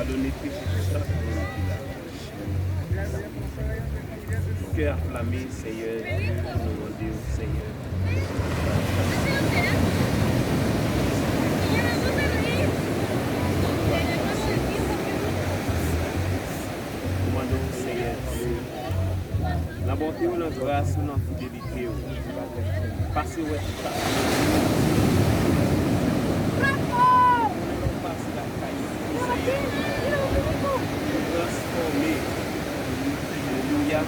Donner péché tout ça. Cœur enflammé, Seigneur Dieu, nous demandons, Seigneur. Nous demandons, Seigneur Dieu, la bonté ou la grâce ou la fidélité. Passez où est-ce transformer, alléluia,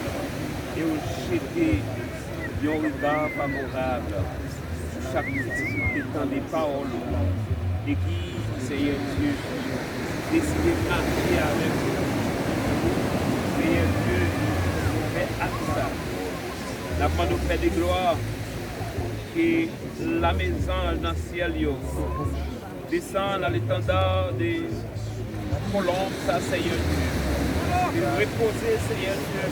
et on jeter un regard favorable sur chaque petit temps des paroles et qui, Seigneur Dieu, décide de marcher avec nous. Seigneur Dieu, fait acte ça. La foi nous fait des gloires que la maison dans le ciel descend à l'étendard des colombe, ça, Seigneur Dieu. Et reposer, Seigneur Dieu.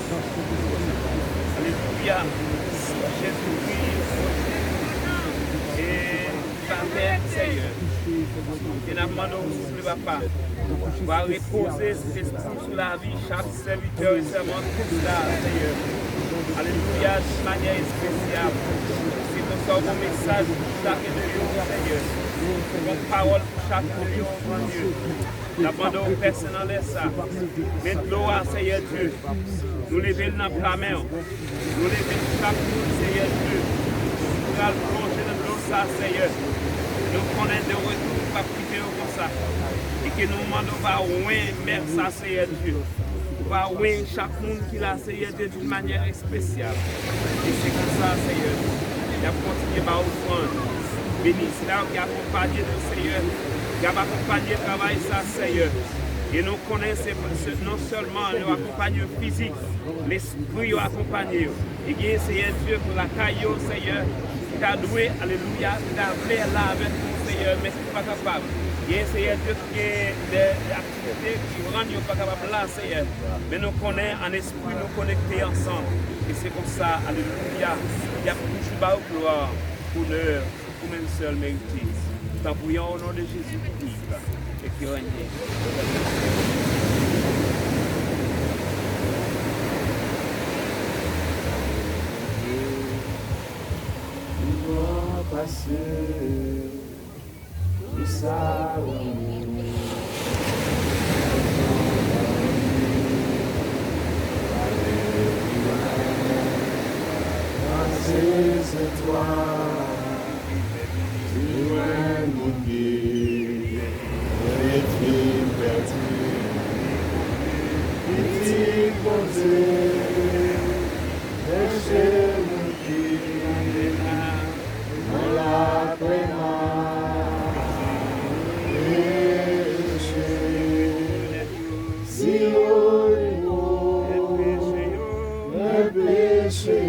Alléluia. Jésus-Christ. Et ta mère, Seigneur. Et nous demandons le papa. Va reposer cet esprit sur la vie, chaque serviteur et servante tout là, Seigneur. Alléluia, de manière spéciale. C'est pour ça mon message pour chaque de nous, Seigneur. Mon parole pour chaque de nous, mon Dieu. N'abandon personne en laisse ça. Maintenant, Seigneur Dieu, nous levons dans la main. Nous levons chaque jour, Seigneur Dieu. Nous allons plonger dans l'eau, ça, Seigneur. Nous connaissons de retour, pas priver comme ça. Et que nous demandons pas loin, mère, ça, Seigneur Dieu. Pas loin, chaque monde qui l'a, Seigneur Dieu, d'une manière spéciale. Et c'est comme ça, Seigneur. Il a continué à offrande. Bénis là qui accompagne le Seigneur. Qui a accompagné le travail, ça, Seigneur. Et nous connaissons non seulement nous accompagnons physique, l'esprit accompagné. Et bien, Seigneur Dieu, pour la caillou, Seigneur, qui t'a doué, alléluia, qui t'a fait là avec nous, Seigneur, mais qui n'est pas capable. Et Seigneur Dieu, qui est des activités qui rendent pas capable là, Seigneur. Mais nous connaissons en esprit, nous connecter ensemble. Et c'est comme ça, alléluia, il y a toujours bas gloire, honneur, pour même seul mérité. T'en prions au nom de Jésus-Christ et qui règne. Passer, nous savons. C'est toi, tu es mon guide, et tu perdu, petit côté, péché mon guide, mon la si au niveau, le péché,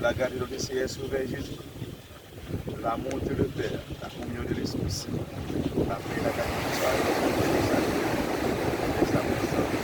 la grâce de notre Seigneur Sauveur Jésus, l'amour de le Père, la communion de l'Esprit Saint, la paix et la grâce de Dieu soit avec nous, les amis,